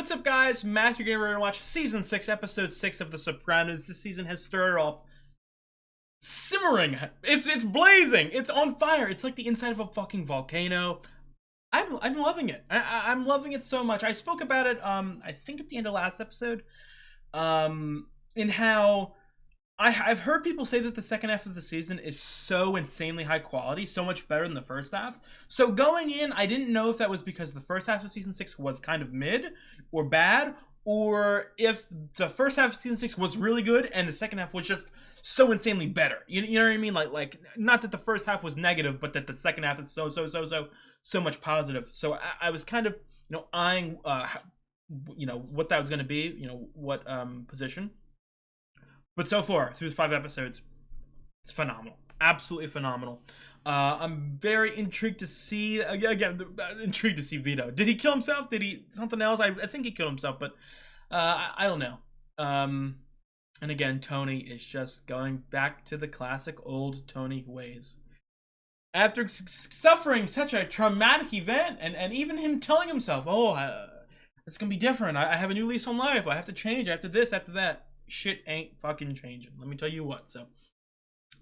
What's up, guys? Matthew, getting ready to watch Season 6, Episode 6 of The Sopranos. This season has started off simmering. It's blazing. It's on fire. It's like the inside of a fucking volcano. I'm loving it. I'm loving it so much. I spoke about it, I think at the end of last episode, in how I've heard people say that the second half of the season is so insanely high quality, so much better than the first half. So going in, I didn't know if that was because the first half of Season 6 was kind of mid or bad, or if the first half of Season 6 was really good and the second half was just so insanely better. You know what I mean? Like not that the first half was negative, but that the second half is so much positive. So I was kind of, eyeing, what that was going to be, what position. But so far, through 5 episodes, it's phenomenal. Absolutely phenomenal. I'm very intrigued to see, intrigued to see Vito. Did he kill himself? Did he something else? I think he killed himself, but I don't know. And again, Tony is just going back to the classic old Tony ways. After suffering such a traumatic event, and even him telling himself, it's going to be different. I have a new lease on life. I have to change after this, after that. Shit ain't fucking changing. Let me tell you what. So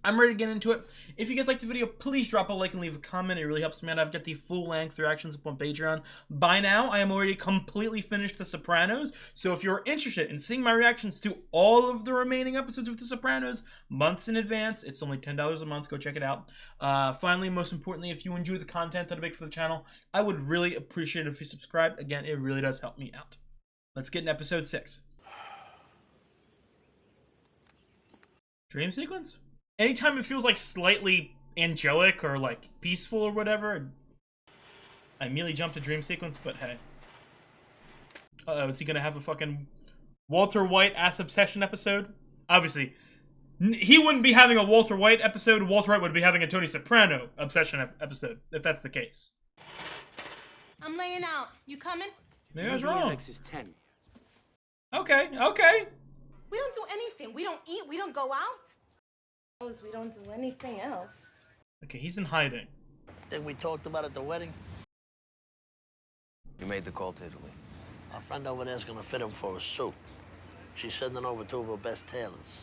I'm ready to get into it. If you guys like the video, please drop a like and leave a comment. It really helps me out. I've got the full-length reactions up on Patreon. By now, I am already completely finished The Sopranos. So if you're interested in seeing my reactions to all of the remaining episodes of The Sopranos months in advance, it's only $10 a month. Go check it out. Finally, most importantly, if you enjoy the content that I make for the channel, I would really appreciate it if you subscribe. Again, it really does help me out. Let's get in episode 6. Dream sequence? Anytime it feels like slightly angelic or like peaceful or whatever, I immediately jump to dream sequence, but hey. Is he gonna have a fucking Walter White ass obsession episode? Obviously, he wouldn't be having a Walter White episode. Walter White would be having a Tony Soprano obsession episode, if that's the case. I'm laying out. You coming? Maybe I was wrong. Is 10. Okay. We don't do anything. We don't eat. We don't go out. We don't do anything else. Okay, he's in hiding. Think we talked about at the wedding? You made the call to Italy. Our friend over there's gonna fit him for a suit. She's sending over 2 of her best tailors.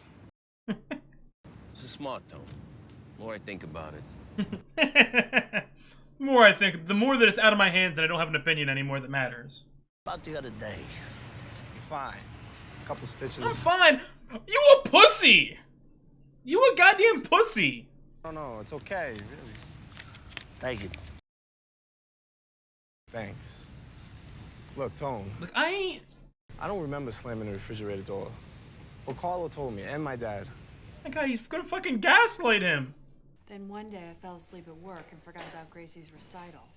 This is smart, Tone. The more I think about it. The more I think, the more that it's out of my hands and I don't have an opinion anymore that matters. About the other day. You're fine. Couple stitches. I'm fine. You a pussy. You a goddamn pussy. No, it's okay, really. Take it. Thanks. Look, Tone. Look, I don't remember slamming the refrigerator door. Well, Carlo told me, and my dad. that guy, he's gonna fucking gaslight him. Then one day I fell asleep at work and forgot about Gracie's recital.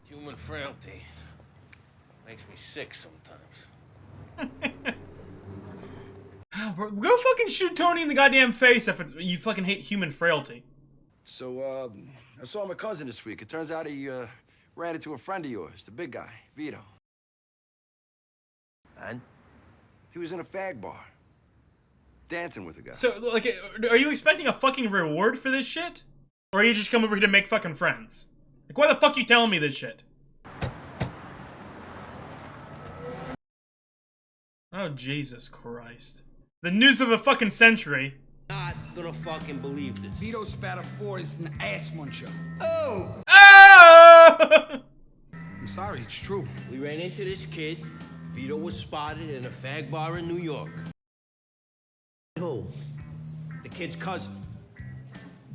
Human frailty makes me sick sometimes. Go fucking shoot Tony in the goddamn face if you fucking hate human frailty. So, I saw my cousin this week. It turns out he, ran into a friend of yours, the big guy, Vito. And? He was in a fag bar, dancing with a guy. So, like, are you expecting a fucking reward for this shit? Or are you just come over here to make fucking friends? Like, why the fuck you telling me this shit? Oh, Jesus Christ. The news of the fucking century. Not gonna fucking believe this. Vito Spatafore is an ass muncher. Oh! Oh! I'm sorry, it's true. We ran into this kid. Vito was spotted in a fag bar in New York. Who? The kid's cousin.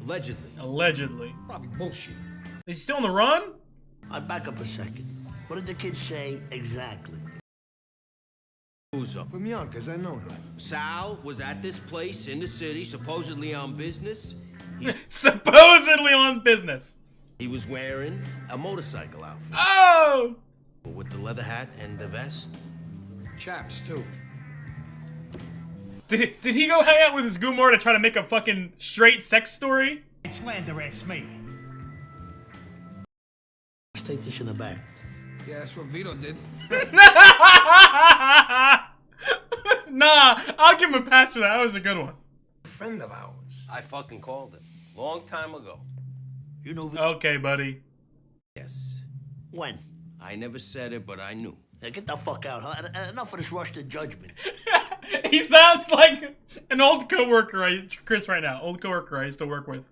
Allegedly. Allegedly. Probably bullshit. Is he still on the run? I'd back up a second. What did the kid say exactly? Who's up? From Yonkers, I know her. Sal was at this place in the city, supposedly on business. Supposedly on business. He was wearing a motorcycle outfit. Oh! With the leather hat and the vest. Chaps, too. Did he go hang out with his Gumar to try to make a fucking straight sex story? Slander ass me. Let's take this in the back. Yeah, that's what Vito did. Nah, I'll give him a pass for that. That was a good one. A friend of ours. I fucking called it. Long time ago. You know Okay, buddy. Yes. when? I never said it, but I knew. Now get the fuck out, huh? And enough of this rush to judgment. He sounds like an old coworker, Chris, right now. Old coworker I used to work with.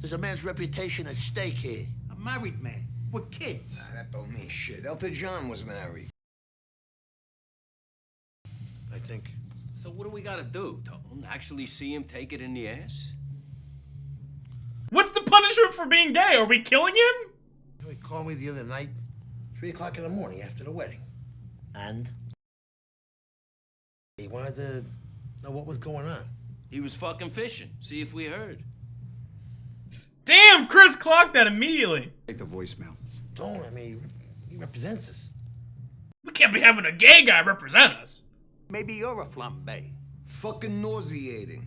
There's a man's reputation at stake here. A married man with kids. That don't mean shit. Elton John was married. I think. So what do we gotta do, Tone? Actually see him take it in the ass? What's the punishment for being gay? Are we killing him? He called me the other night, 3 o'clock in the morning after the wedding. And? He wanted to know what was going on. He was fucking fishing. See if we heard. Damn, Chris clocked that immediately. Take the voicemail. Tone, I mean, he represents us. We can't be having a gay guy represent us. Maybe you're a flambe. Fucking nauseating.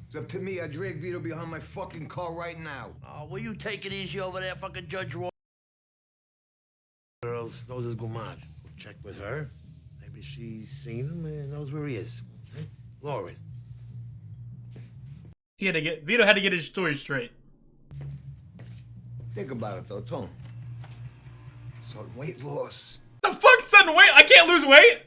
It's up to me. I drag Vito behind my fucking car right now. Oh, will you take it easy over there, fucking Judge Roy? Girls knows his gumad. We'll check with her. Maybe she's seen him and knows where he is. Eh? Lauren. Vito had to get his story straight. Think about it, though, Tone. Sudden weight loss. The fuck, sudden weight? I can't lose weight?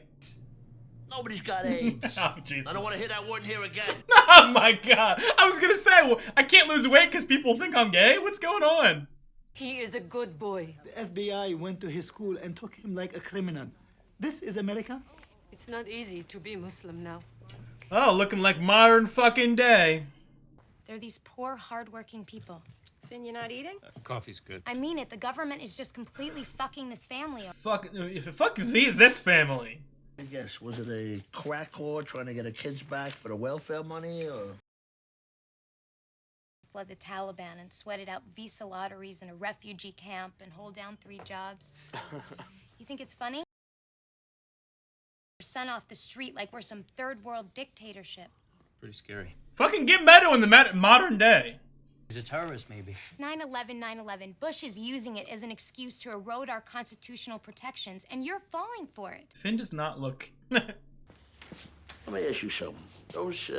Nobody's got AIDS. Oh, Jesus. I don't want to hear that word here again. Oh my god. I was gonna say, well, I can't lose weight because people think I'm gay? What's going on? He is a good boy. The FBI went to his school and took him like a criminal. This is America? It's not easy to be Muslim now. Oh, looking like modern fucking day. They're these poor, hardworking people. Finn, you're not eating? Coffee's good. I mean it. The government is just completely fucking this family. Fuck this family. I guess, was it a crack whore trying to get her kids back for the welfare money, or? Flood the Taliban and sweated out visa lotteries in a refugee camp and hold down 3 jobs. You think it's funny? Your son off the street like we're some third world dictatorship. Pretty scary. Fucking get Meadow in the modern day. He's a terrorist, maybe. 9/11, 9/11. Bush is using it as an excuse to erode our constitutional protections, and you're falling for it. Finn does not look. Let me ask you something. Those,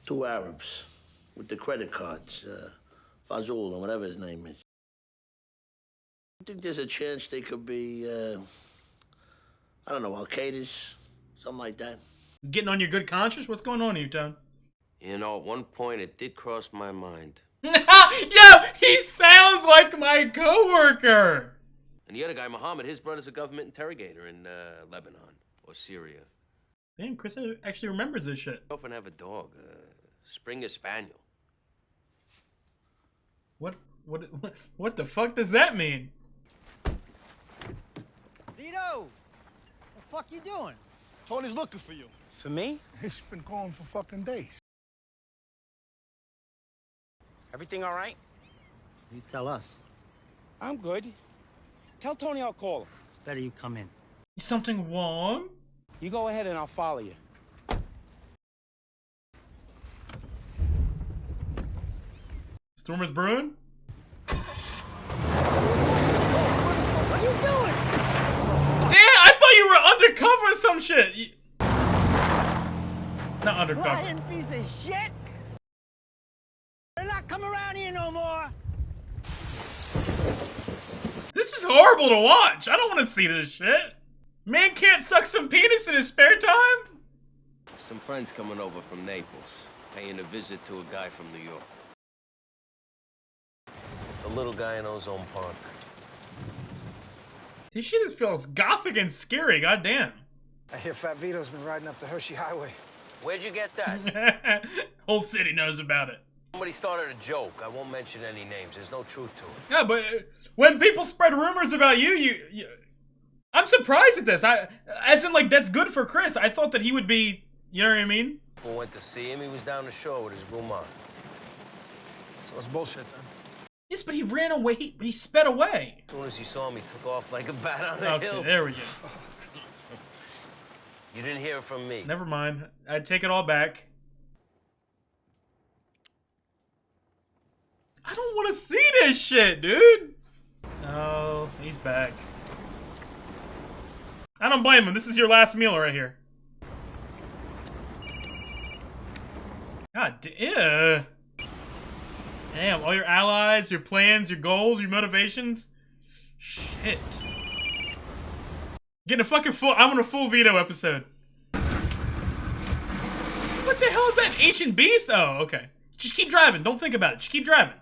2 Arabs with the credit cards, Fazul or whatever his name is. You think there's a chance they could be, I don't know, Al-Qaeda's? Something like that? Getting on your good conscience? What's going on here, Tone? You know, at one point it did cross my mind. Yo, he sounds like my coworker. And the other guy, Muhammad, his brother's a government interrogator in Lebanon or Syria. Damn, Chris actually remembers this shit. I often have a dog, a Springer Spaniel. What the fuck does that mean? Vito! The fuck you doing? Tony's looking for you. For me? He's been calling for fucking days. Everything all right? You tell us. I'm good. Tell Tony I'll call him. It's better you come in. Is something wrong? You go ahead and I'll follow you. Storm is brewing? What are you doing? Damn, I thought you were undercover or some shit. Not undercover. Lying piece of shit! They're not coming around here no more! This is horrible to watch. I don't want to see this shit. Man can't suck some penis in his spare time? Some friends coming over from Naples, paying a visit to a guy from New York. The little guy in Ozone Park. This shit just feels gothic and scary, goddamn. I hear Fat Vito's been riding up the Hershey Highway. Where'd you get that? Whole city knows about it. Somebody started a joke. I won't mention any names. There's no truth to it. Yeah, but when people spread rumors about you, I'm surprised at this. As in, like, that's good for Chris. I thought that he would be, you know what I mean? People went to see him. He was down the shore with his gumman. So it's bullshit then. Yes, but he ran away. He sped away. As soon as he saw me, he took off like a bat on the Okay, hill. there we go. You didn't hear it from me. Never mind. I take it all back. I don't want to see this shit, dude. Oh, he's back. I don't blame him. This is your last meal right here. God damn. Damn, all your allies, your plans, your goals, your motivations. Shit. Getting a fucking full. I want a full Vito episode. What the hell is that ancient beast? Oh, okay. Just keep driving. Don't think about it. Just keep driving.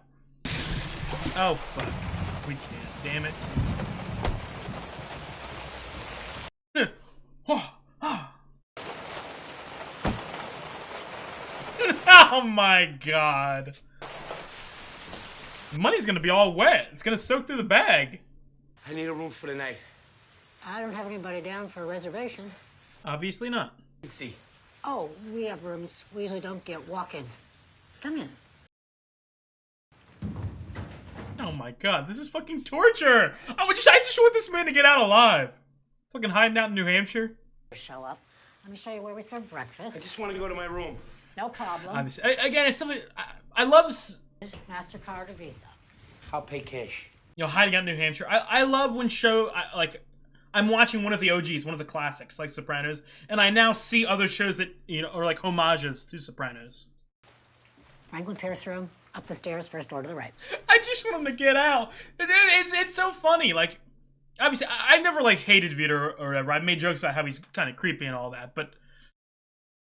Oh fuck. We can't. Damn it. Oh my god. Money's gonna be all wet. It's gonna soak through the bag. I need a room for the night. I don't have anybody down for a reservation. Obviously not. Let's see. Oh, we have rooms. We usually don't get walk-ins. Come in. Oh my god, this is fucking torture! I just want this man to get out alive. Fucking hiding out in New Hampshire. Show up. Let me show you where we serve breakfast. I just want to go to my room. No problem. Obviously, again, it's something I love. MasterCard or Visa. I'll pay cash. You know, hiding out in New Hampshire. I love when I'm watching one of the OGs, one of the classics, like Sopranos, and I now see other shows that, you know, are like homages to Sopranos. Franklin Pierce room, up the stairs, first door to the right. I just want him to get out. It's so funny. Like, obviously, I never like hated Vito or whatever. I made jokes about how he's kind of creepy and all that, but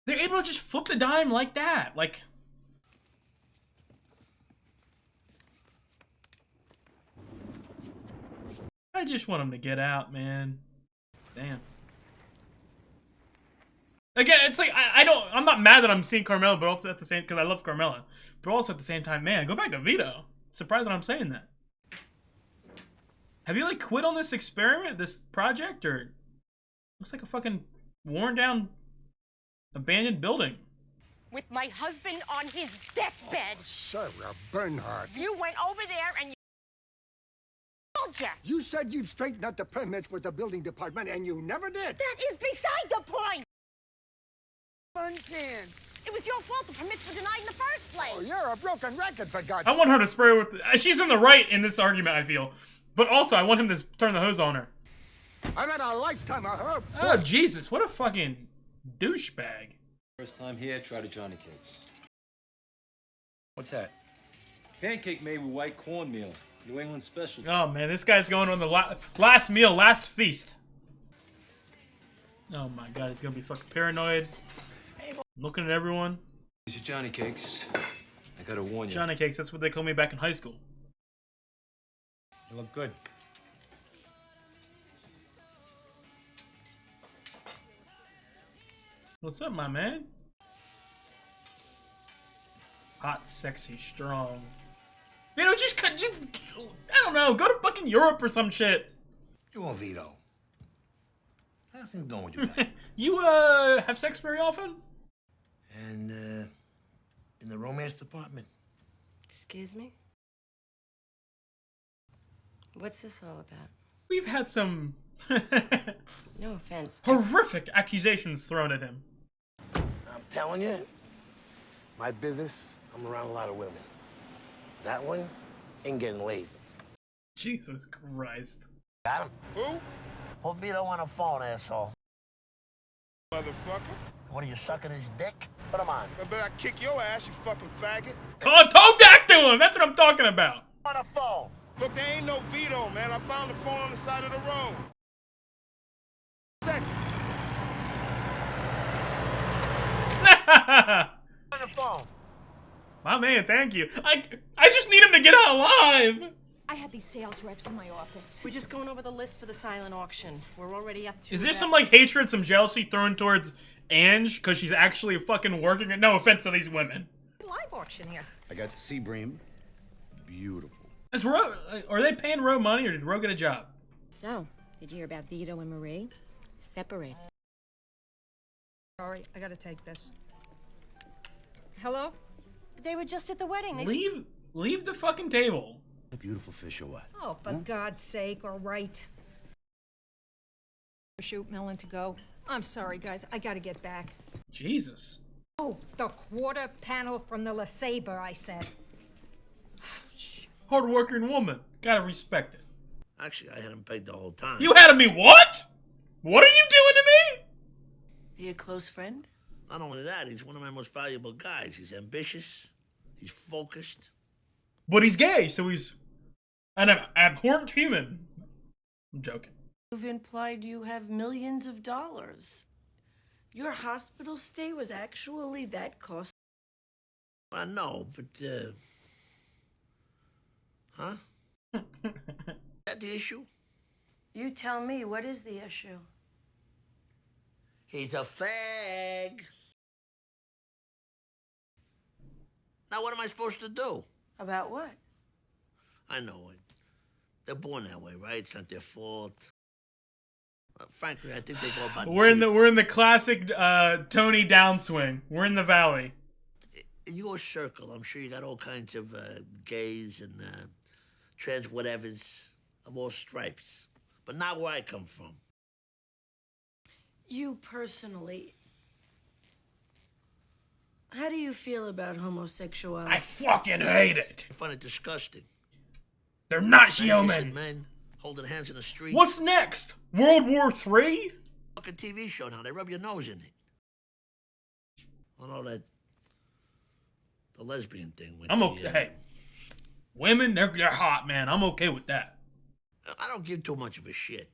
they're able to just flip the dime like that. Like, I just want him to get out, man. Damn. Again, it's like, I'm not mad that I'm seeing Carmela, but also at the same, because I love Carmela, but also at the same time, man, go back to Vito. Surprised that I'm saying that. Have you like quit on this experiment, this project, or looks like a fucking worn down, abandoned building? With my husband on his deathbed. Sarah Bernhardt. You went over there and you told ya. You said you'd straighten out the permits with the building department, and you never did. That is beside the point. Uncan. It was your fault the permits were denied in the first place. Oh, you're a broken record, for God's I sake. want her to spray her with. She's in the right in this argument, I feel. But also, I want him to turn the hose on her. I've had a lifetime of her. Oh, Jesus. What a fucking douchebag. First time here, try the Johnny cakes. What's that? Pancake made with white cornmeal. New England special. Oh, man. This guy's going on the last meal, last feast. Oh, my God. He's going to be fucking paranoid. Looking at everyone. These are Johnny cakes. I gotta warn you. Johnny cakes. That's what they called me back in high school. You look good. What's up, my man? Hot, sexy, strong. You know, just I don't know. Go to fucking Europe or some shit. You want Vito? How's things going with you guys? You have sex very often? And in the romance department. Excuse me? What's this all about? We've had some No offense. horrific accusations thrown at him. I'm telling you, my business, I'm around a lot of women. That one ain't getting laid. Jesus Christ. Got him? Who? Put Vito on the phone, asshole. Motherfucker. What are you, sucking his dick? Put him on. I bet I kick your ass, you fucking faggot. Talk back to him! That's what I'm talking about. On the phone. Look, there ain't no Vito, man. I found the phone on the side of the road. On the phone. My man, thank you. I just need him to get out alive. I had these sales reps in my office. We're just going over the list for the silent auction. We're already up to. Is there some like hatred, some jealousy thrown towards Ange because she's actually fucking working it? No offense to these women. Live auction here. I got the sea bream. Beautiful. Is are they paying Ro money or did Ro get a job? So, did you hear about Vito and Marie? Separated. Sorry, I gotta take this. Hello? They were just at the wedding. Leave the fucking table. A beautiful fish or what? Oh, for God's sake, all right. Shoot, Millen to go. I'm sorry, guys. I gotta get back. Jesus. Oh, the quarter panel from the La Sabre, I said. Hard-working woman. Gotta respect it. Actually, I had him pegged the whole time. You had me what? What are you doing to me? He a close friend? Not only that, he's one of my most valuable guys. He's ambitious. He's focused. But he's gay, so he's an abhorrent human. I'm joking. You've implied you have millions of dollars. Your hospital stay was actually that costly? I know, but, huh? Is that the issue? You tell me, what is the issue? He's a fag. Now, what am I supposed to do? About what? I know it. They're born that way, right? It's not their fault. Frankly, I think they go about. We're in the classic Tony downswing. We're in the valley. In your circle, I'm sure you got all kinds of gays and trans whatevers of all stripes, but not where I come from. You personally, how do you feel about homosexuality? I fucking hate it. I find it disgusting. They're not Human. human. Men holding hands in the street. What's next? World War III? Fucking TV show now. They rub your nose in it. I know that the lesbian thing with I'm okay. Hey, women, they're hot, man. I'm okay with that. I don't give too much of a shit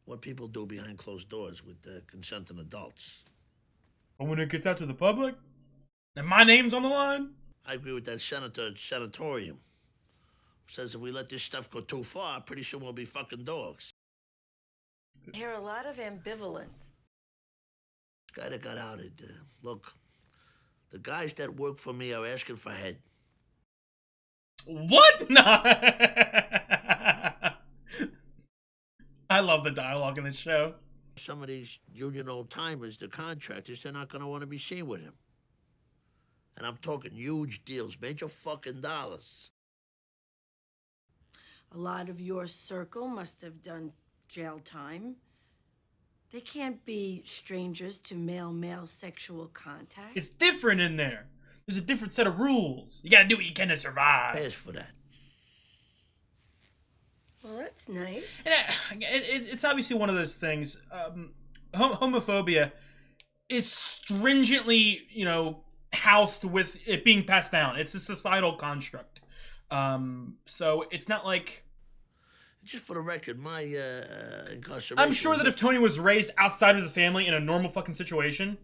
what people do behind closed doors with consenting adults. But when it gets out to the public, and my name's on the line? I agree with that senator at Sanatorium. Says if we let this stuff go too far, pretty soon we'll be fucking dogs. I hear a lot of ambivalence. This guy that got outed, look, the guys that work for me are asking for head. What? No. I love the dialogue in this show. Some of these union old-timers, the contractors, they're not going to want to be seen with him. And I'm talking huge deals, major fucking dollars. A lot of your circle must have done jail time. They can't be strangers to male-male sexual contact. It's different in there. There's a different set of rules. You gotta do what you can to survive. As for that. Well, that's nice. And it's obviously one of those things. Homophobia is stringently, housed with it being passed down. It's a societal construct. So it's not like... Just for the record, my incarceration... I'm sure that if Tony was raised outside of the family in a normal fucking situation,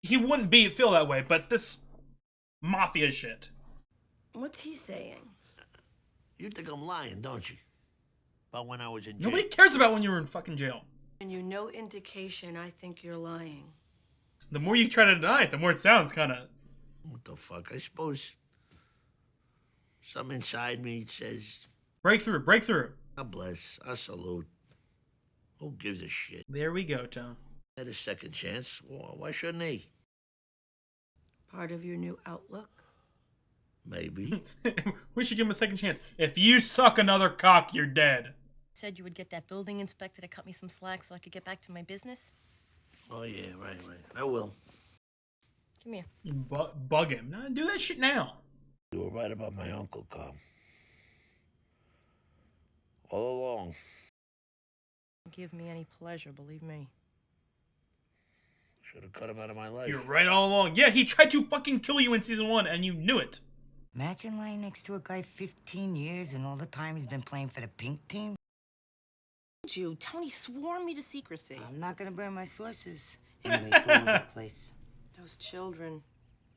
he wouldn't feel that way, but this mafia shit. What's he saying? You think I'm lying, don't you? About when I was in jail. Nobody cares about when you were in fucking jail. And you no indication I think you're lying. The more you try to deny it, the more it sounds kind of... What the fuck? I suppose something inside me says... Breakthrough, breakthrough. God bless. I salute. Who gives a shit? There we go, Tom. Had a second chance. Why shouldn't he? Part of your new outlook? Maybe. We should give him a second chance. If you suck another cock, you're dead. Said you would get that building inspector to cut me some slack so I could get back to my business. Oh, yeah, right. I will. Come here. You bug him. No, do that shit now. You were right about my uncle, Carl. All along. Don't give me any pleasure, believe me. Should have cut him out of my life. You're right all along. Yeah, he tried to fucking kill you in season 1, and you knew it. Imagine lying next to a guy 15 years and all the time he's been playing for the pink team. You, Tony swore me to secrecy. I'm not gonna burn my sources. Anyway, it's all over the place. Those children.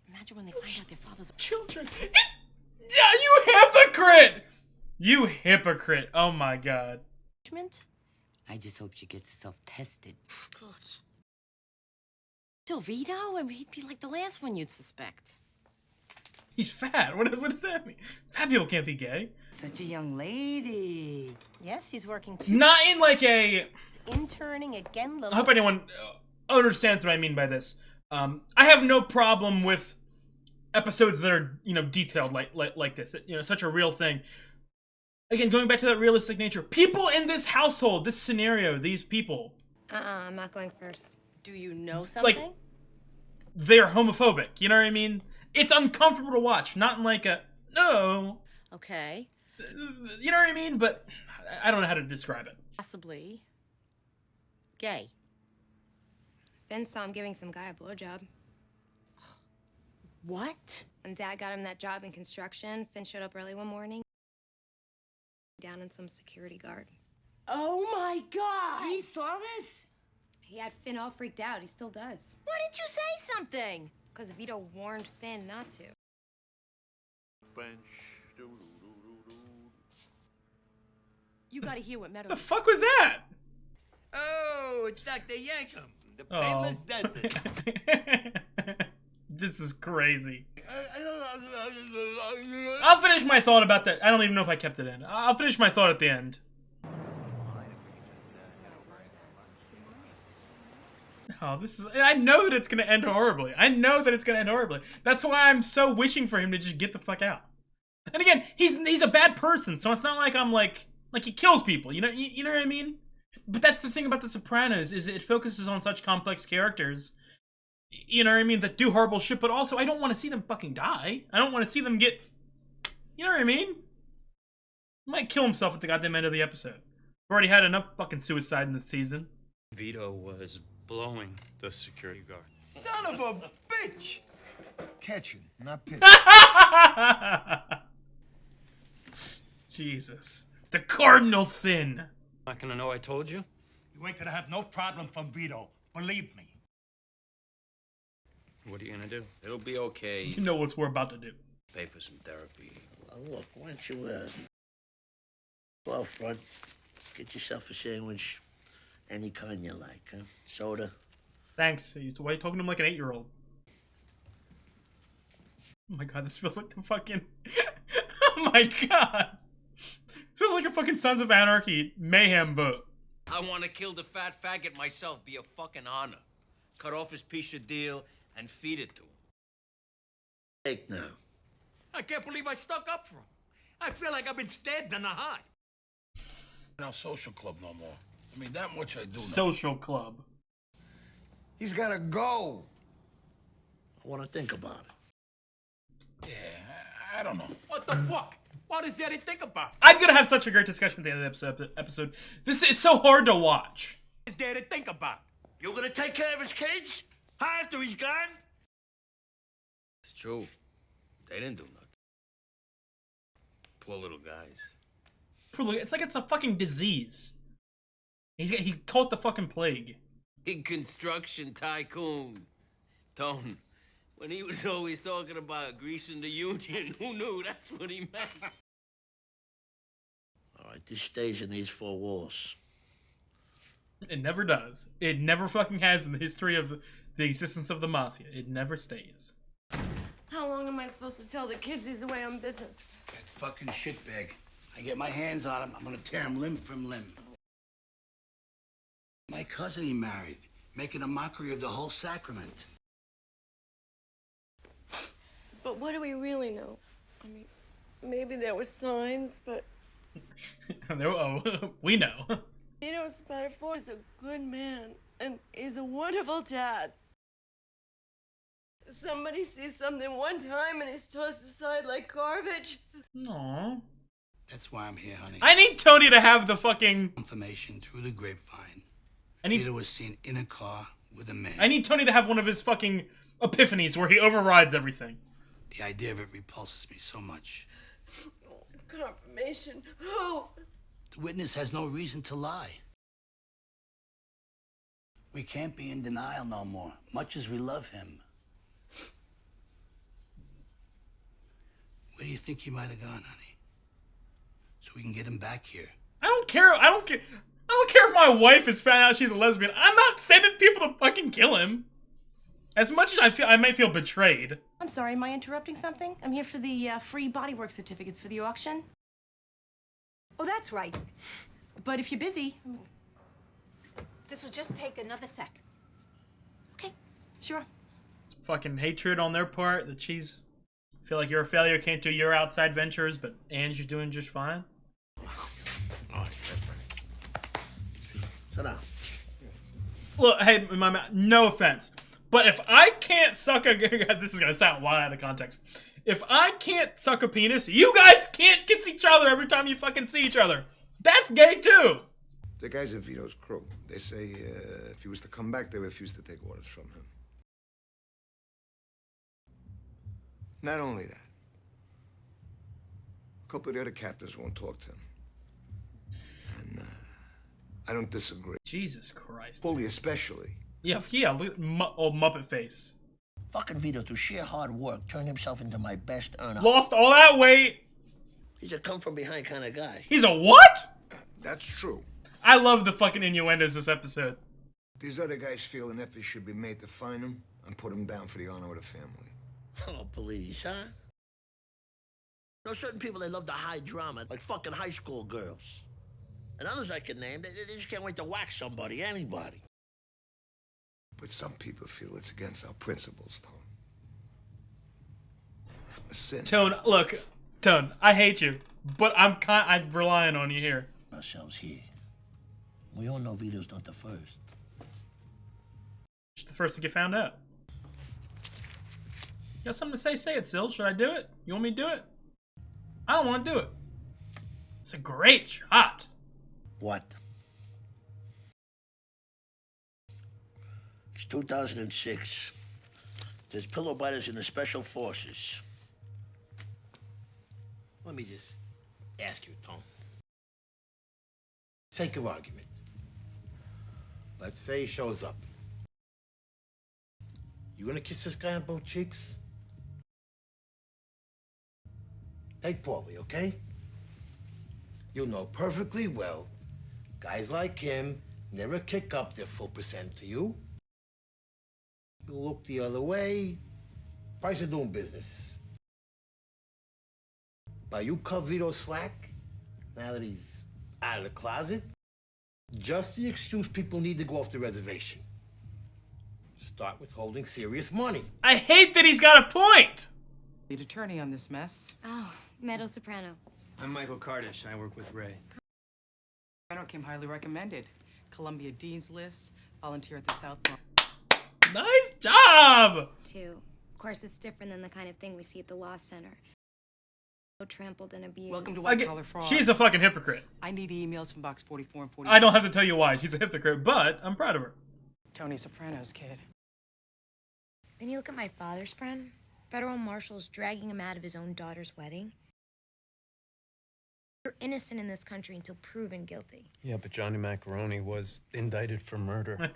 Imagine when they find out their father's... Children. Yeah, you hypocrite! You hypocrite. Oh my god. I just hope she gets herself tested. God. Delvito? I mean, he'd be like the last one you'd suspect. He's fat. What does that mean? Fat people can't be gay. Such a young lady. Yes, she's working too. Not in like a... Interning again. I hope anyone understands what I mean by this. I have no problem with episodes that are, detailed like this. Such a real thing. Again, going back to that realistic nature. People in this household, this scenario, these people. I'm not going first. Do you know something? Like, they're homophobic. You know what I mean? It's uncomfortable to watch. Not in like a, no. Okay. You know what I mean? But I don't know how to describe it. Possibly gay. Vince saw him giving some guy a blowjob. What? When Dad got him that job in construction, Finn showed up early one morning. Down in some security guard. Oh my God! He saw this? He had Finn all freaked out. He still does. Why didn't you say something? Because Vito warned Finn not to. You gotta hear what Meadows. The fuck was that? Oh, it's Dr. Yankum, the Oh. painless dentist. This is crazy. I'll finish my thought about that. I don't even know if I kept it in. I'll finish my thought at the end. Oh, this is... I know that it's going to end horribly. I know that it's going to end horribly. That's why I'm so wishing for him to just get the fuck out. And again, he's a bad person, so it's not like I'm like he kills people. You know what I mean? But that's the thing about The Sopranos, is it focuses on such complex characters, you know what I mean, that do horrible shit, but also I don't want to see them fucking die. I don't want to see them get... You know what I mean? He might kill himself at the goddamn end of the episode. We've already had enough fucking suicide in this season. Vito was blowing the security guard. Son of a bitch! Catching, not pitching. Jesus. The cardinal sin. Not gonna know I told you? You ain't gonna have no problem from Vito. Believe me. What are you gonna do? It'll be okay. You know what we're about to do. Pay for some therapy. Well, look, why don't you, go out front, get yourself a sandwich, any kind you like, huh? Soda. Thanks. Why are you talking to him like an 8-year-old? Oh my god, this feels like the fucking... Oh my god! Feels like a fucking Sons of Anarchy mayhem vote. I want to kill the fat faggot myself. Be a fucking honor. Cut off his piece of deal and feed it to him. Take now. I can't believe I stuck up for him. I feel like I've been stabbed in the heart. Now social club no more. I mean, that much I do know. Social club. He's gotta go. I want to think about it. Yeah, I don't know. What the fuck? What is there to think about? I'm gonna have such a great discussion at the end of the episode. This is so hard to watch. What is there to think about? You gonna take care of his kids? How after he's gone? It's true. They didn't do nothing. Poor little guys. It's like it's a fucking disease. He caught the fucking plague. Big construction tycoon. Tone. When he was always talking about greasing the union, who knew that's what he meant? All right, this stays in these four walls. It never does. It never fucking has in the history of the existence of the mafia. It never stays. How long am I supposed to tell the kids he's away on business? That fucking shitbag. I get my hands on him, I'm gonna tear him limb from limb. My cousin he married, making a mockery of the whole sacrament. But what do we really know? I mean, maybe there were signs, but We know. Vito Spatafore is a good man, and he's a wonderful dad. Somebody sees something one time and he's tossed aside like garbage. Aww. That's why I'm here, honey. I need Tony to have the fucking... Information through the grapevine. I need... Vito was seen in a car with a man. I need Tony to have one of his fucking epiphanies where he overrides everything. The idea of it repulses me so much. Confirmation. Oh! The witness has no reason to lie. We can't be in denial no more, much as we love him. Where do you think he might have gone, honey? So we can get him back here. I don't care if my wife has found out she's a lesbian. I'm not sending people to fucking kill him. As much as I might feel betrayed. I'm sorry, am I interrupting something? I'm here for the free bodywork certificates for the auction. Oh, that's right. But if you're busy... This will just take another sec. Okay, sure. Fucking hatred on their part that she's... Feel like you're a failure, can't do your outside ventures, but Anne's doing just fine. Sit down. Look, hey, no offense, but if I can't suck a... This is gonna sound wild out of context. If I can't suck a penis, you guys can't kiss each other every time you fucking see each other. That's gay too. The guys in Vito's crew, they say if he was to come back, they refuse to take orders from him. Not only that, a couple of the other captains won't talk to him. And I don't disagree. Jesus Christ. Fully, especially. Yeah, look at old Muppet face. Fucking Vito, through sheer hard work, turned himself into my best earner. Lost all that weight. He's a come-from-behind kind of guy. He's a what? That's true. I love the fucking innuendos this episode. These other guys feel an effort should be made to find him and put him down for the honor of the family. Oh, please, huh? There's certain people, they love the high drama, like fucking high school girls. And others I can name, they just can't wait to whack somebody, anybody. But some people feel it's against our principles, Tone. A sin. Tone, look, Tone, I hate you, but I'm relying on you here. Ourselves here. We all know Vito's not the first. Just the first to get found out. You got something to say? Say it, Sil. Should I do it? You want me to do it? I don't want to do it. It's a great shot. What? It's 2006. There's pillow biters in the Special Forces. Let me just ask you, Tom. Sake of argument. Let's say he shows up. You gonna kiss this guy on both cheeks? Take Paulie, okay? You know perfectly well, guys like him never kick up their full percent to you. You look the other way, price of doing business. But you cut Vito slack, now that he's out of the closet, just the excuse people need to go off the reservation. Start withholding serious money. I hate that he's got a point! Lead attorney on this mess. Oh, Meadow Soprano. I'm Michael Kardish. I work with Ray. Soprano came highly recommended. Columbia Dean's List, volunteer at the South Bar. Nice job! Too. Of course, it's different than the kind of thing we see at the Law Center. So trampled and abused. Welcome to White Collar Fraud. She's a fucking hypocrite. I need emails from box 44 and 45. I don't have to tell you why. She's a hypocrite, but I'm proud of her. Tony Soprano's kid. Then you look at my father's friend. Federal marshals dragging him out of his own daughter's wedding. You're innocent in this country until proven guilty. Yeah, but Johnny Macaroni was indicted for murder.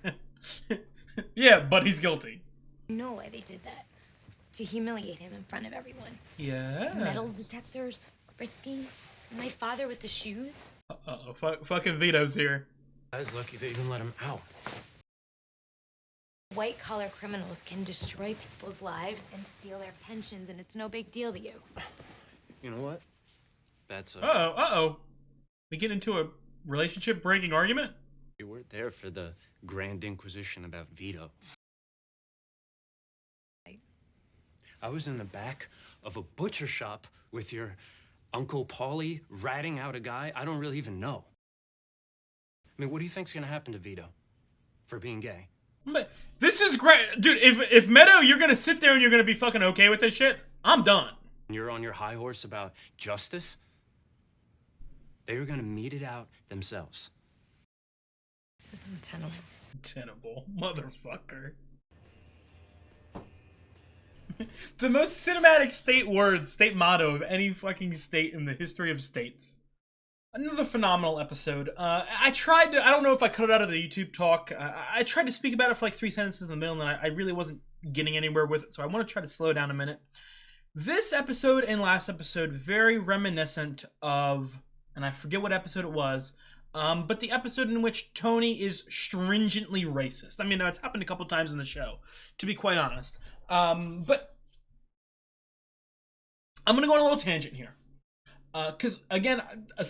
Yeah, but he's guilty. You know why they did that. To humiliate him in front of everyone. Yeah. Metal detectors, frisky. My father with the shoes. Uh-oh, fucking Vito's here. I was lucky they even let him out. White-collar criminals can destroy people's lives and steal their pensions, and it's no big deal to you. You know what? That's Uh-oh. We get into a relationship-breaking argument? You weren't there for the Grand Inquisition about Vito. I was in the back of a butcher shop with your Uncle Paulie ratting out a guy I don't really even know. I mean, what do you think's gonna happen to Vito for being gay? But this is great. Dude, if Meadow, you're gonna sit there and you're gonna be fucking okay with this shit, I'm done. You're on your high horse about justice? They were gonna meet it out themselves. This is untenable. Tenable, motherfucker. The most cinematic state motto of any fucking state in the history of states. Another phenomenal episode. I don't know if I cut it out of the YouTube talk. I tried to speak about it for like 3 sentences in the middle, and I really wasn't getting anywhere with it, so I want to try to slow down a minute. This episode and last episode, very reminiscent of, and I forget what episode it was, but the episode in which Tony is stringently racist. I mean, it's happened a couple times in the show, to be quite honest. But I'm going to go on a little tangent here. Because, again,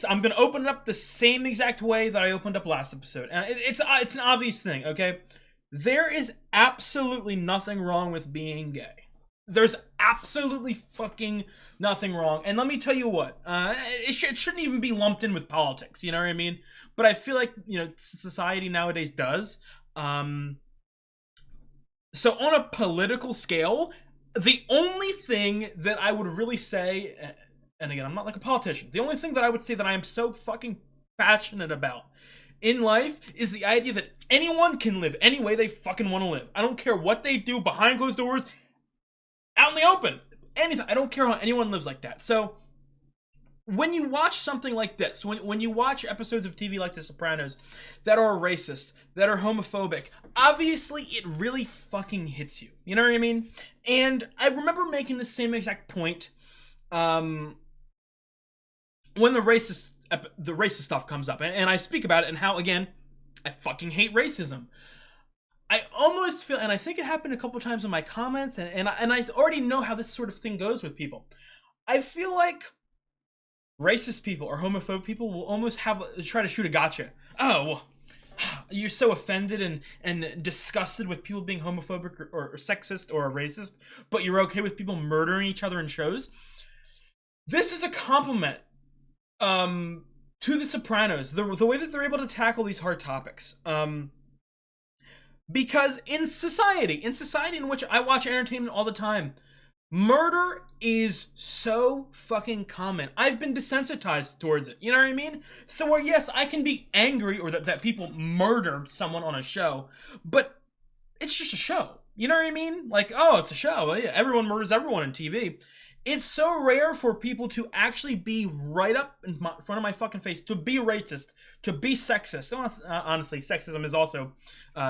I'm going to open it up the same exact way that I opened up last episode. And it's an obvious thing, okay? There is absolutely nothing wrong with being gay. There's absolutely fucking nothing wrong. And let me tell you what, it shouldn't even be lumped in with politics, you know what I mean? But I feel like, society nowadays does. So on a political scale, the only thing that I would really say, and again, I'm not like a politician, the only thing that I would say that I am so fucking passionate about in life is the idea that anyone can live any way they fucking want to live. I don't care what they do behind closed doors, out in the open, anything. I don't care how anyone lives like that. So when you watch something like this, when you watch episodes of TV like The Sopranos that are racist, that are homophobic, obviously it really fucking hits you. You know what I mean? And I remember making the same exact point when the racist stuff comes up, and I speak about it and how, again, I fucking hate racism. I almost feel, and I think it happened a couple times in my comments, and I already know how this sort of thing goes with people. I feel like racist people or homophobic people will almost try to shoot a gotcha. Oh, well, you're so offended and disgusted with people being homophobic or sexist or racist, but you're okay with people murdering each other in shows. This is a compliment to The Sopranos, the way that they're able to tackle these hard topics. Because in society in which I watch entertainment all the time, murder is so fucking common. I've been desensitized towards it. You know what I mean? So where, yes, I can be angry or that people murder someone on a show, but it's just a show. You know what I mean? Like, oh, it's a show. Yeah, everyone murders everyone on TV. It's so rare for people to actually be right up in front of my fucking face, to be racist, to be sexist. Honestly, sexism is also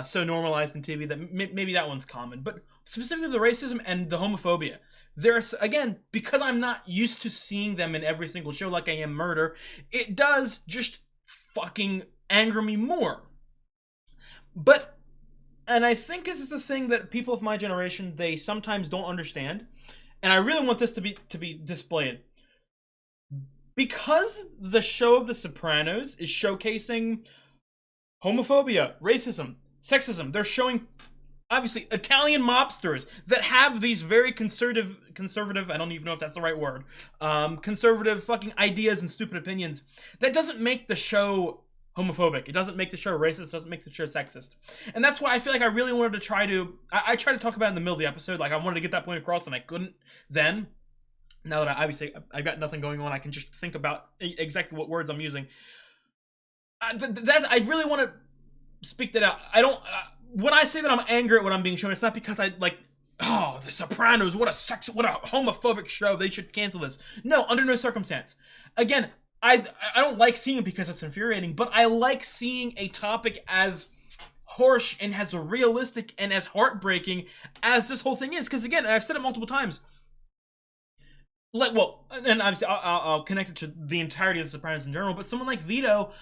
so normalized in TV that maybe that one's common. But specifically the racism and the homophobia. There's, again, because I'm not used to seeing them in every single show like I am murder, it does just fucking anger me more. But, and I think this is a thing that people of my generation, they sometimes don't understand. And I really want this to be displayed. Because the show of The Sopranos is showcasing homophobia, racism, sexism, they're showing, obviously, Italian mobsters that have these very conservative, I don't even know if that's the right word, conservative fucking ideas and stupid opinions. That doesn't make the show homophobic. It doesn't make the show racist. It doesn't make the show sexist. And that's why I feel like I really wanted to try to... I tried to talk about it in the middle of the episode. Like, I wanted to get that point across, and I couldn't then. Now that I've got nothing going on, I can just think about exactly what words I'm using. I really want to speak that out. I don't... when I say that I'm angry at what I'm being shown, it's not because I, like... Oh, The Sopranos, what a homophobic show. They should cancel this. No, under no circumstance. Again, I don't like seeing it because it's infuriating, but I like seeing a topic as harsh and as realistic and as heartbreaking as this whole thing is. Because again, I've said it multiple times. Like, well, and obviously I'll connect it to the entirety of The Sopranos in general, but someone like Vito,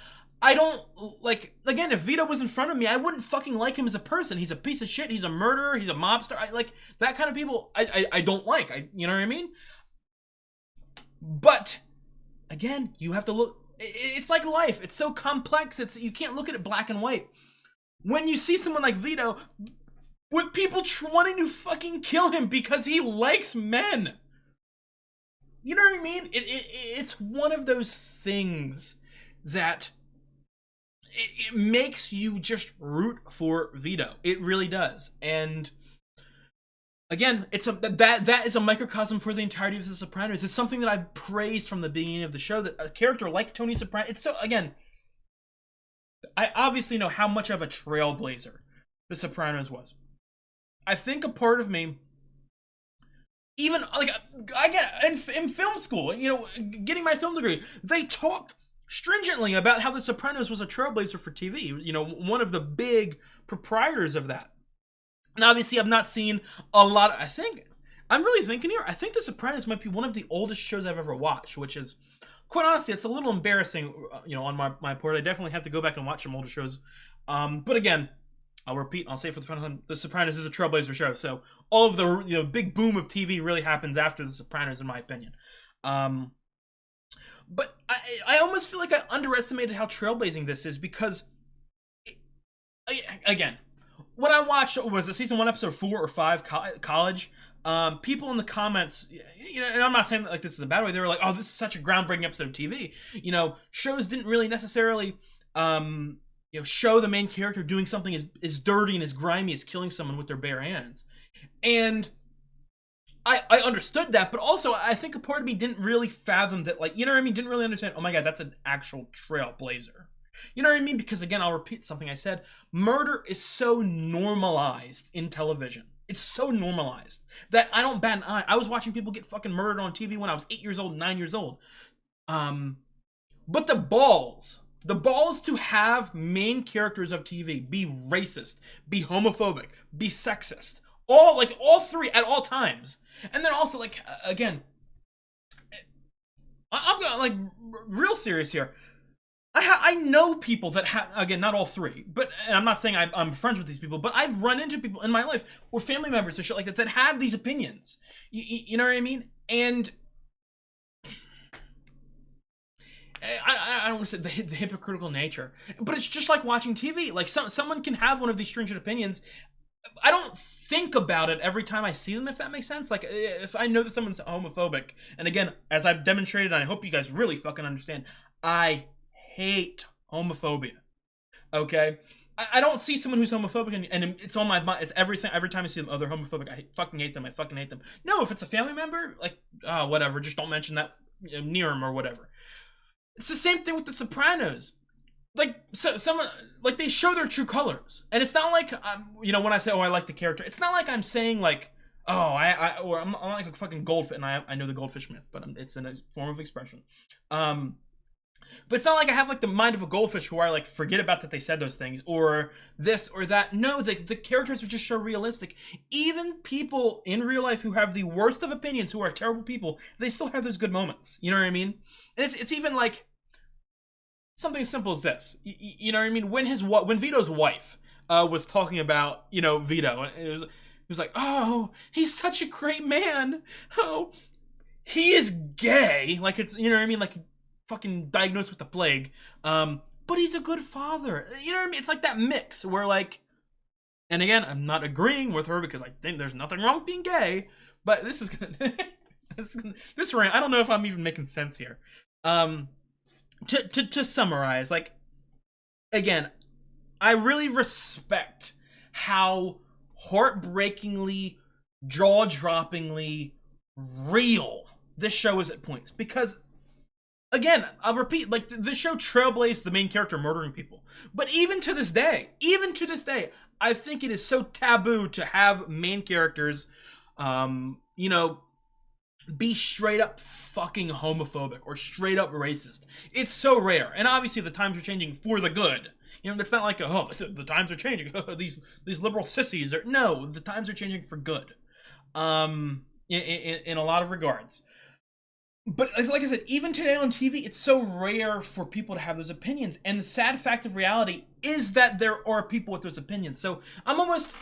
I don't, like, again, if Vito was in front of me, I wouldn't fucking like him as a person. He's a piece of shit, he's a murderer, he's a mobster. Like, that kind of people, I don't like. You know what I mean? But... again, you have to look, it's like life. It's so complex. You can't look at it black and white. When you see someone like Vito, with people wanting to fucking kill him because he likes men. You know what I mean? It's one of those things that it makes you just root for Vito. It really does. And... again, that is a microcosm for the entirety of The Sopranos. It's something that I've praised from the beginning of the show, that a character like Tony Soprano, it's so, again, I obviously know how much of a trailblazer The Sopranos was. I think a part of me, even, like, I get, in film school, you know, getting my film degree, they talk stringently about how The Sopranos was a trailblazer for TV. You know, one of the big proprietors of that. Now, obviously, I've not seen a lot. I'm really thinking here. I think The Sopranos might be one of the oldest shows I've ever watched, which is, quite honestly, it's a little embarrassing, you know, on my part. I definitely have to go back and watch some older shows. But again, I'll repeat, I'll say for the final time, The Sopranos is a trailblazer show. So all of the, you know, big boom of TV really happens after The Sopranos, in my opinion. But I almost feel like I underestimated how trailblazing this is because, again, when I watched, was it season 1, episode 4 or 5, College, people in the comments, you know, and I'm not saying that like this is a bad way, they were like, oh, this is such a groundbreaking episode of TV. You know, shows didn't really necessarily, you know, show the main character doing something as dirty and as grimy as killing someone with their bare hands. And I understood that, but also I think a part of me didn't really fathom that, like, you know what I mean? Didn't really understand, oh my God, that's an actual trailblazer. You know what I mean? Because again, I'll repeat something I said. Murder is so normalized in television. It's so normalized that I don't bat an eye. I was watching people get fucking murdered on TV when I was 8 years old, 9 years old. But the balls to have main characters of TV be racist, be homophobic, be sexist, all three at all times. And then also, like, again, I'm going, like, real serious here. I know people that have, again, not all three, but, and I'm not saying I'm friends with these people, but I've run into people in my life, or family members or shit like that, that have these opinions. You know what I mean? And I don't want to say the hypocritical nature, but it's just like watching TV. Like, someone can have one of these stringent opinions. I don't think about it every time I see them, if that makes sense. Like, if I know that someone's homophobic, and again, as I've demonstrated, and I hope you guys really fucking understand, I hate homophobia. Okay? I don't see someone who's homophobic and it's on my mind. It's everything. Every time I see them, oh, they're homophobic. I fucking hate them. I fucking hate them. No, if it's a family member, like, whatever. Just don't mention that near them or whatever. It's the same thing with The Sopranos. Like, someone, like, they show their true colors. And it's not like, you know, when I say, oh, I like the character, it's not like I'm saying, like, oh, or I'm like a fucking goldfish, and I know the goldfish myth, but it's in a form of expression. But it's not like I have, like, the mind of a goldfish where I, like, forget about that they said those things, or this or that. No, the characters are just so realistic. Even people in real life who have the worst of opinions, who are terrible people, they still have those good moments. You know what I mean? And it's even, like, something as simple as this. You know what I mean? When Vito's wife was talking about, you know, Vito, and it was like, oh, he's such a great man. Oh, he is gay. Like, it's, you know what I mean? Like, fucking diagnosed with the plague. But he's a good father. You know what I mean? It's like that mix where, like, and again, I'm not agreeing with her because I think there's nothing wrong with being gay, but this is gonna, this rant, I don't know if I'm even making sense here. To summarize, like, again, I really respect how heartbreakingly, jaw-droppingly real this show is at points. Because, again, I'll repeat, like, this show trailblazed the main character murdering people. But even to this day, I think it is so taboo to have main characters, you know, be straight up fucking homophobic or straight up racist. It's so rare. And obviously the times are changing for the good. You know, it's not like, oh, the times are changing. these liberal sissies are... No, the times are changing for good. In a lot of regards. But like I said, even today on TV, it's so rare for people to have those opinions. And the sad fact of reality is that there are people with those opinions. So I'm almost...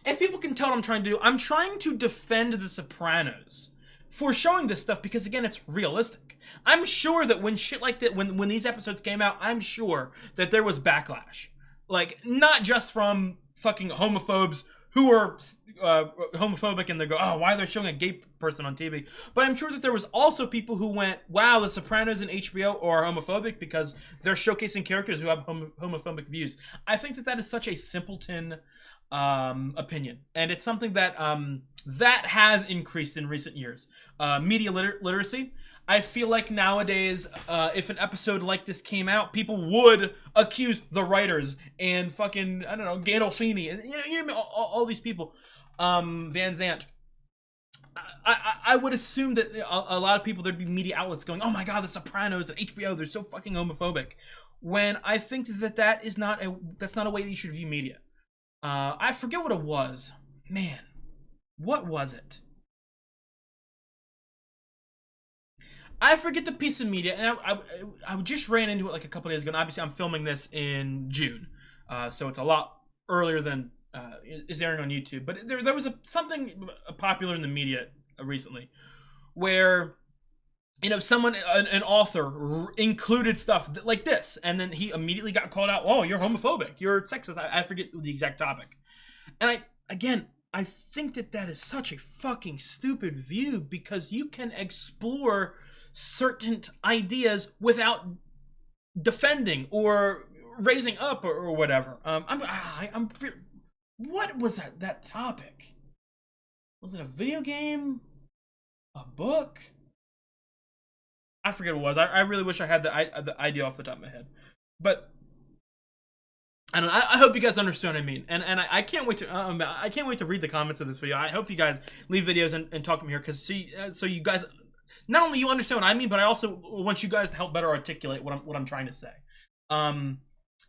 If people can tell what I'm trying to do, I'm trying to defend The Sopranos for showing this stuff because, again, it's realistic. I'm sure that when shit like that, when these episodes came out, I'm sure that there was backlash. Like, not just from fucking homophobes who are homophobic and they go, oh, why are they showing a gay person on TV? But I'm sure that there was also people who went, wow, The Sopranos and HBO are homophobic because they're showcasing characters who have homophobic views. I think that is such a simpleton opinion, and it's something that that has increased in recent years. Media literacy. I feel like nowadays, if an episode like this came out, people would accuse the writers and fucking, I don't know, Gandolfini, and you know all these people, Van Zandt. I would assume that a lot of people, there'd be media outlets going, oh my god, The Sopranos and HBO, they're so fucking homophobic. When I think that's not a way that you should view media. I forget what it was. Man, what was it? I forget the piece of media, and I just ran into it like a couple days ago, and obviously I'm filming this in June, so it's a lot earlier than is airing on YouTube, but there was something popular in the media recently, where, you know, someone, an author, included stuff like this, and then he immediately got called out. Oh, you're homophobic. You're sexist. I forget the exact topic. And I think that is such a fucking stupid view because you can explore certain ideas without defending or raising up or whatever. What was that topic? Was it a video game? A book? I forget what it was. I really wish I had the idea off the top of my head. But I don't know. I hope you guys understand what I mean. And I can't wait to read the comments of this video. I hope you guys leave videos and talk to me here, because so you guys not only you understand what I mean, but I also want you guys to help better articulate what I'm trying to say.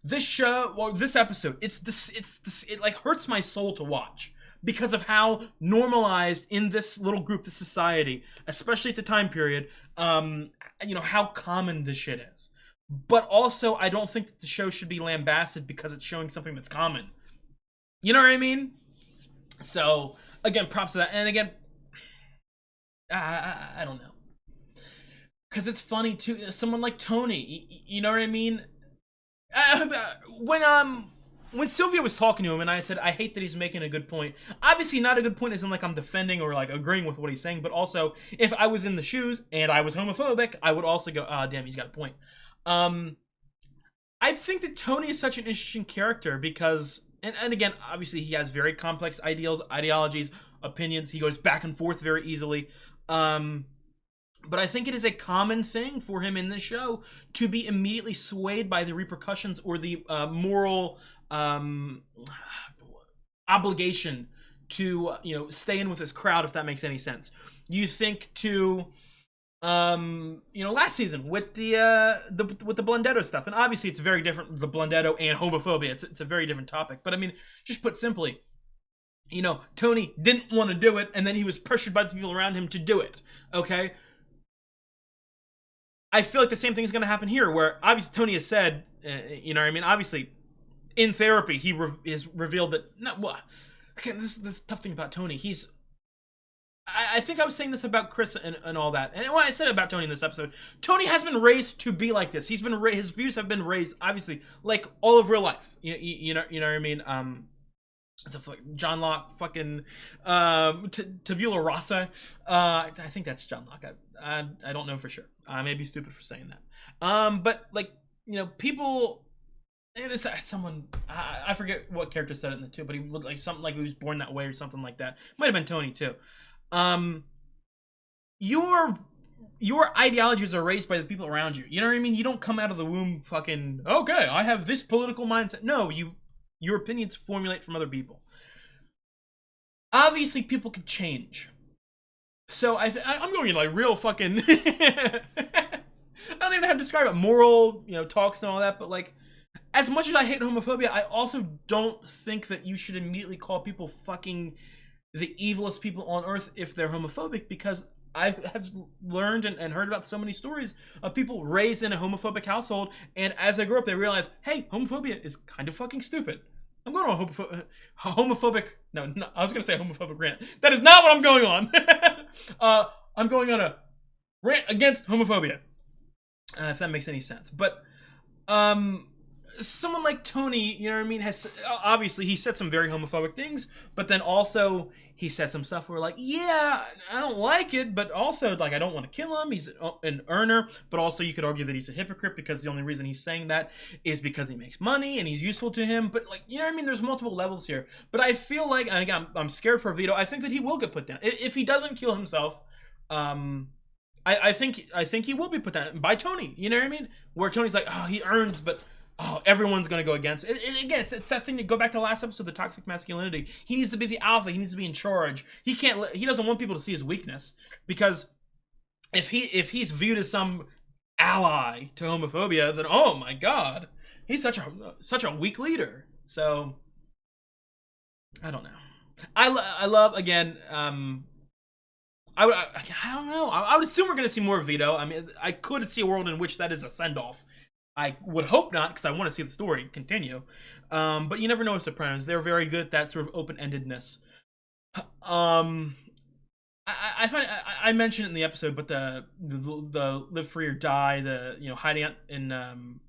This show, well, this episode, it like hurts my soul to watch because of how normalized in this little group, this society, especially at the time period, you know, how common this shit is. But also, I don't think that the show should be lambasted because it's showing something that's common. You know what I mean? So, again, props to that. And again, I don't know. Because it's funny, too. Someone like Tony, you know what I mean? When Sylvia was talking to him and I said, I hate that he's making a good point. Obviously, not a good point isn't like I'm defending or like agreeing with what he's saying, but also, if I was in the shoes and I was homophobic, I would also go, ah, damn, he's got a point. I think that Tony is such an interesting character because, and again, obviously he has very complex ideologies, opinions. He goes back and forth very easily. But I think it is a common thing for him in this show to be immediately swayed by the repercussions or the moral obligation to, you know, stay in with his crowd, if that makes any sense. You think to, you know, last season with the Blundetto stuff, and obviously it's very different, the Blundetto and homophobia. It's a very different topic. But I mean, just put simply, you know, Tony didn't want to do it, and then he was pressured by the people around him to do it. Okay. I feel like the same thing is going to happen here, where obviously Tony has said, you know what I mean? Obviously, in therapy, he is revealed that, well, again, this is the tough thing about Tony. I think I was saying this about Chris and all that. And when I said about Tony in this episode, Tony has been raised to be like this. He's been his views have been raised, obviously, like all of real life. You know what I mean? It's a John Locke, fucking tabula rasa. I think that's John Locke. I don't know for sure. I may be stupid for saying that. But like, you know, people. It is someone. I forget what character said it in the two, but he looked like something like he was born that way or something like that. Might have been Tony too. Your ideologies are raised by the people around you. You know what I mean? You don't come out of the womb fucking, okay, I have this political mindset. No, your opinions formulate from other people. Obviously, people can change. So I'm going in like real fucking. I don't even know how to describe it. Moral, you know, talks and all that. But like, as much as I hate homophobia, I also don't think that you should immediately call people fucking the evilest people on earth if they're homophobic, because I have learned and heard about so many stories of people raised in a homophobic household, and as they grow up, they realize, hey, homophobia is kind of fucking stupid. I'm going on a homophobic. No, I was going to say homophobic rant. That is not what I'm going on. I'm going on a rant against homophobia, if that makes any sense. But someone like Tony, you know what I mean, has obviously he said some very homophobic things, but then also he said some stuff where like, yeah, I don't like it, but also like I don't want to kill him. He's an earner, but also you could argue that he's a hypocrite because the only reason he's saying that is because he makes money and he's useful to him. But like, you know what I mean? There's multiple levels here. But I feel like, and again, I'm scared for Vito. I think that he will get put down if he doesn't kill himself. I think he will be put down by Tony. You know what I mean? Where Tony's like, oh, he earns, but. Oh, everyone's going to go against it. Again, it's that thing to go back to the last episode, the toxic masculinity. He needs to be the alpha. He needs to be in charge. He doesn't want people to see his weakness, because if he's viewed as some ally to homophobia, then oh my god, he's such a weak leader. So I don't know. I love again. I don't know. I would assume we're going to see more of Vito. I mean, I could see a world in which that is a send off. I would hope not, because I want to see the story continue. But you never know with Sopranos. They're very good at that sort of open-endedness. I find I mentioned it in the episode, but the live free or die, the hiding out in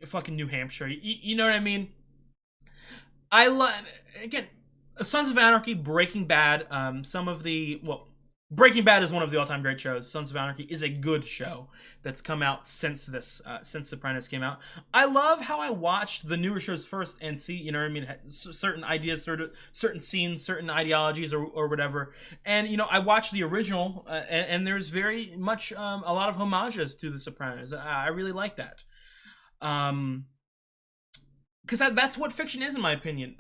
fucking New Hampshire. You know what I mean? I love, again, Sons of Anarchy, Breaking Bad. Breaking Bad is one of the all-time great shows. Sons of Anarchy is a good show that's come out since Sopranos came out. I love how I watched the newer shows first and see, you know what I mean, certain ideas, certain scenes, certain ideologies or whatever. And, I watched the original, and there's very much a lot of homages to the Sopranos. I really like that. Because that's what fiction is, in my opinion.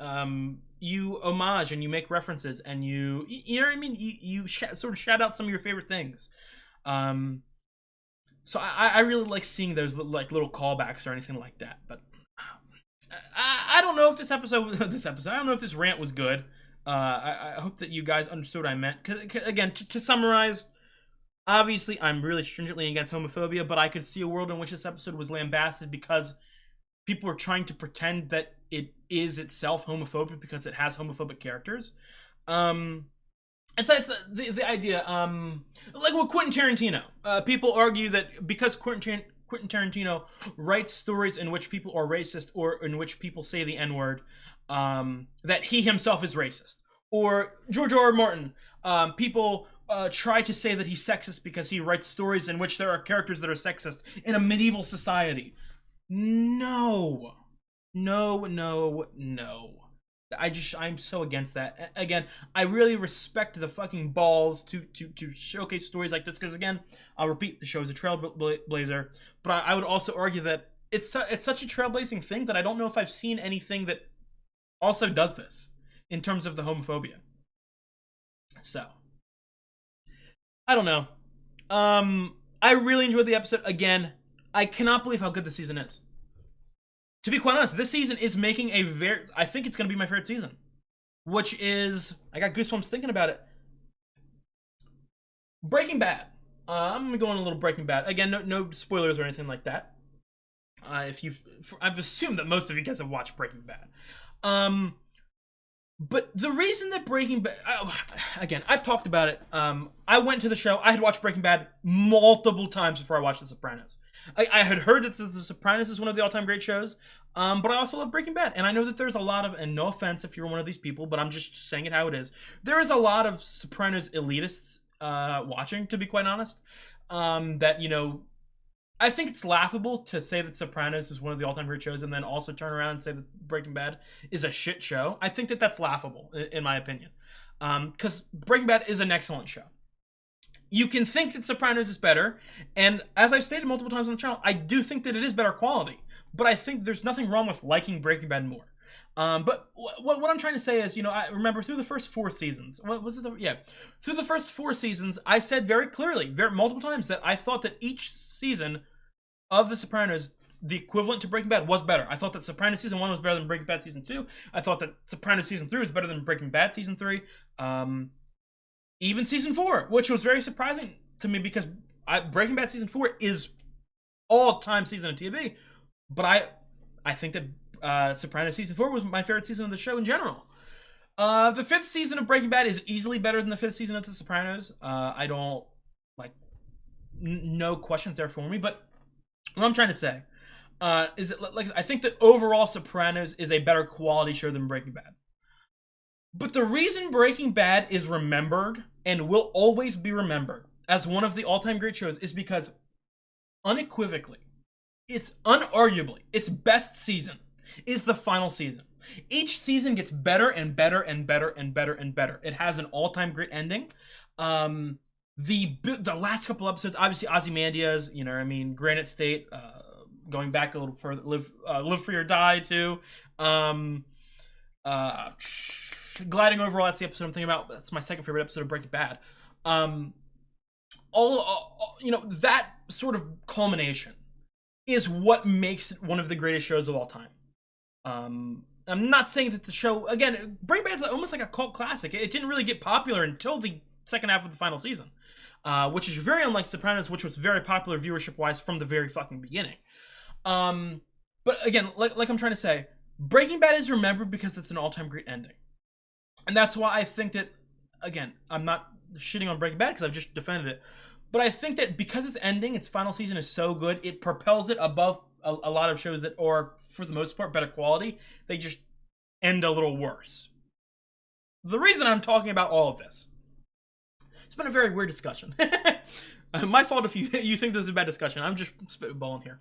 you homage and you make references and you know what I mean. You sort of shout out some of your favorite things. So I really like seeing those like little callbacks or anything like that. But I don't know if this episode I don't know if this rant was good. I hope that you guys understood what I meant. 'Cause again, to summarize, obviously I'm really stringently against homophobia, but I could see a world in which this episode was lambasted because people are trying to pretend that it is itself homophobic because it has homophobic characters. It's the idea, like with Quentin Tarantino. People argue that because Quentin Tarantino writes stories in which people are racist or in which people say the N-word, that he himself is racist. Or George R.R. Martin, people try to say that he's sexist because he writes stories in which there are characters that are sexist in a medieval society. No. I'm so against that. Again, I really respect the fucking balls to showcase stories like this because, again, I'll repeat, the show is a trailblazer, but I would also argue that it's such a trailblazing thing that I don't know if I've seen anything that also does this in terms of the homophobia. So, I don't know. I really enjoyed the episode. Again, I cannot believe how good this season is. To be quite honest, this season is making I think it's going to be my favorite season. Which is, I got goosebumps thinking about it. Breaking Bad. I'm going to go on a little Breaking Bad. Again, no spoilers or anything like that. I've assumed that most of you guys have watched Breaking Bad. But the reason that Breaking Bad, again, I've talked about it. I went to the show. I had watched Breaking Bad multiple times before I watched The Sopranos. I had heard that The Sopranos is one of the all-time great shows, but I also love Breaking Bad. And I know that there's a lot of, and no offense if you're one of these people, but I'm just saying it how it is. There is a lot of Sopranos elitists watching, to be quite honest, that, you know, I think it's laughable to say that Sopranos is one of the all-time great shows and then also turn around and say that Breaking Bad is a shit show. I think that that's laughable, in my opinion, because Breaking Bad is an excellent show. You can think that Sopranos is better, and as I've stated multiple times on the channel, I do think that it is better quality, but I think there's nothing wrong with liking Breaking Bad more. But what I'm trying to say is, you know, I remember through the first 4 seasons, through the first 4 seasons, I said very clearly, multiple times, that I thought that each season of The Sopranos, the equivalent to Breaking Bad, was better. I thought that Sopranos season 1 was better than Breaking Bad season 2. I thought that Sopranos season 3 was better than Breaking Bad season 3. Even season 4, which was very surprising to me because Breaking Bad season 4 is all-time season of TV. But I think that Sopranos season 4 was my favorite season of the show in general. The 5th season of Breaking Bad is easily better than the 5th season of The Sopranos. I don't, like, no questions there for me. But what I'm trying to say is that, like, I think that overall Sopranos is a better quality show than Breaking Bad. But the reason Breaking Bad is remembered and will always be remembered as one of the all-time great shows is because, unequivocally, it's unarguably its best season is the final season. Each season gets better and better and better and better and better. It has an all-time great ending. The last couple episodes, obviously Ozymandias, you know what I mean, Granite State, going back a little further, Live Free or Die too. Gliding Overall, that's the episode I'm thinking about. That's my second favorite episode of Breaking Bad. You know, that sort of culmination is what makes it one of the greatest shows of all time. I'm not saying that the show, again, Breaking Bad's almost like a cult classic. It didn't really get popular until the second half of the final season, which is very unlike Sopranos, which was very popular viewership-wise from the very fucking beginning. But again, like I'm trying to say, Breaking Bad is remembered because it's an all-time great ending. And that's why I think that, again, I'm not shitting on Breaking Bad because I've just defended it, but I think that because its ending, its final season is so good, it propels it above a lot of shows that are, for the most part, better quality. They just end a little worse. The reason I'm talking about all of this, it's been a very weird discussion. My fault if you think this is a bad discussion. I'm just spitballing here.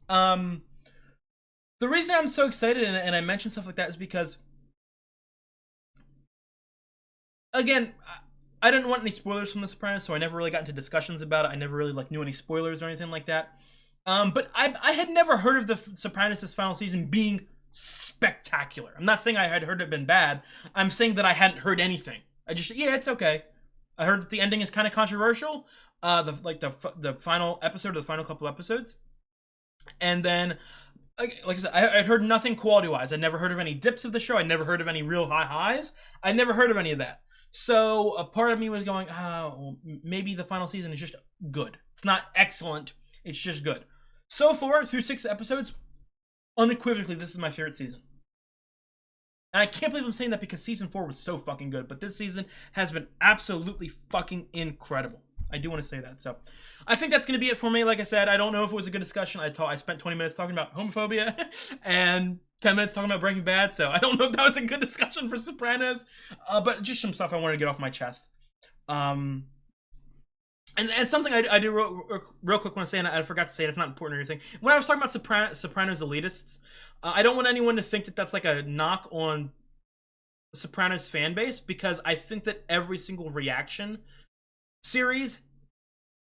The reason I'm so excited and I mention stuff like that is because, again, I didn't want any spoilers from The Sopranos, so I never really got into discussions about it. I never really knew any spoilers or anything like that. But I had never heard of The Sopranos' final season being spectacular. I'm not saying I had heard it been bad. I'm saying that I hadn't heard anything. Yeah, it's okay. I heard that the ending is kind of controversial. The final episode, or the final couple episodes, and then, like I said, I'd heard nothing quality-wise. I'd never heard of any dips of the show. I'd never heard of any real high highs. I'd never heard of any of that. So a part of me was going, well, maybe the final season is just good. It's not excellent. It's just good. So far, through 6 episodes, unequivocally, this is my favorite season. And I can't believe I'm saying that because season 4 was so fucking good. But this season has been absolutely fucking incredible. I do want to say that. So I think that's going to be it for me. Like I said, I don't know if it was a good discussion. I spent 20 minutes talking about homophobia and 10 minutes talking about Breaking Bad. So I don't know if that was a good discussion for Sopranos. But just some stuff I wanted to get off my chest. And something I do real quick want to say, and I forgot to say it, it's not important or anything. When I was talking about Sopranos elitists, I don't want anyone to think that that's like a knock on Sopranos fan base, because I think that every single reaction series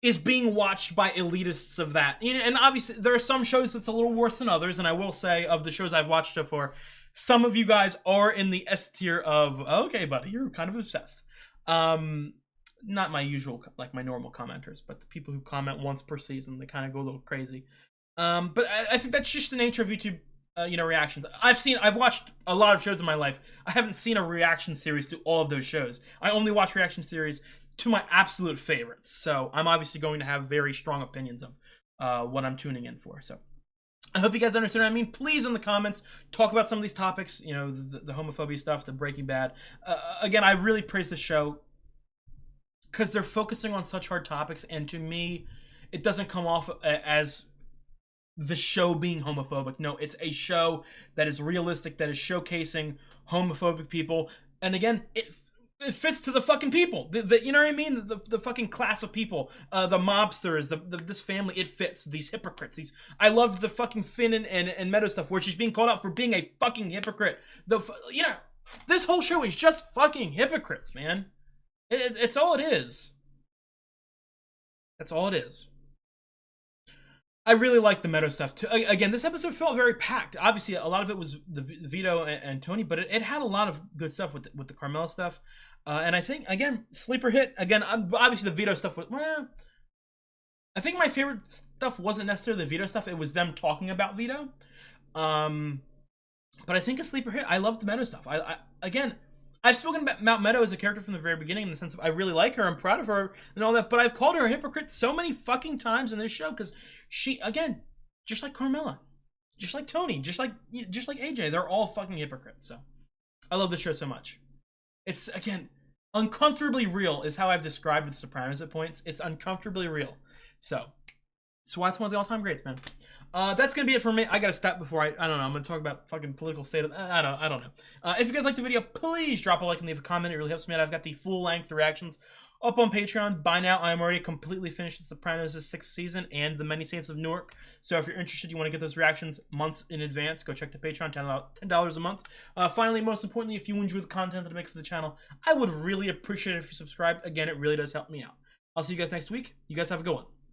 is being watched by elitists of that. And obviously, there are some shows that's a little worse than others, and I will say, of the shows I've watched so far, some of you guys are in the S tier of, okay, buddy, you're kind of obsessed. Not my usual, like my normal commenters, but the people who comment once per season, they kind of go a little crazy. But I think that's just the nature of YouTube, reactions. I've watched a lot of shows in my life. I haven't seen a reaction series to all of those shows. I only watch reaction series to my absolute favorites. So I'm obviously going to have very strong opinions of what I'm tuning in for. So I hope you guys understand what I mean. Please, in the comments, talk about some of these topics, the homophobia stuff, the Breaking Bad. Again, I really praise the show because they're focusing on such hard topics, and to me, it doesn't come off as the show being homophobic. No, it's a show that is realistic, that is showcasing homophobic people, and again, it fits to the fucking people. You know what I mean? The fucking class of people, the mobsters, this family. It fits these hypocrites. I loved the fucking Finn and Meadow stuff, where she's being called out for being a fucking hypocrite. This whole show is just fucking hypocrites, man. It's all it is. That's all it is. I really like the Meadow stuff too. Again, this episode felt very packed. Obviously, a lot of it was the Vito and Tony, but it had a lot of good stuff with the Carmela stuff. And I think, again, sleeper hit. Again, obviously the Vito stuff was, I think my favorite stuff wasn't necessarily the Vito stuff. It was them talking about Vito. But I think a sleeper hit. I love the Meadow stuff. Again, I've spoken about Meadow as a character from the very beginning, in the sense of I really like her, I'm proud of her, and all that, but I've called her a hypocrite so many fucking times in this show, because she, again, just like Carmela, just like Tony, just like AJ, they're all fucking hypocrites. So I love this show so much. It's, again, uncomfortably real is how I've described The Sopranos at points. It's uncomfortably real. So why it's one of the all-time greats, man. That's gonna be it for me. I gotta stop before I don't know. I'm gonna talk about fucking political state of, I don't know. If you guys like the video, please drop a like and leave a comment. It really helps me out. I've got the full-length reactions up on Patreon. By now, I am already completely finished The Sopranos' 6th season and The Many Saints of Newark. So if you're interested, you want to get those reactions months in advance, go check the Patreon, $10 a month. Finally, most importantly, if you enjoy the content that I make for the channel, I would really appreciate it if you subscribe. Again, it really does help me out. I'll see you guys next week. You guys have a good one.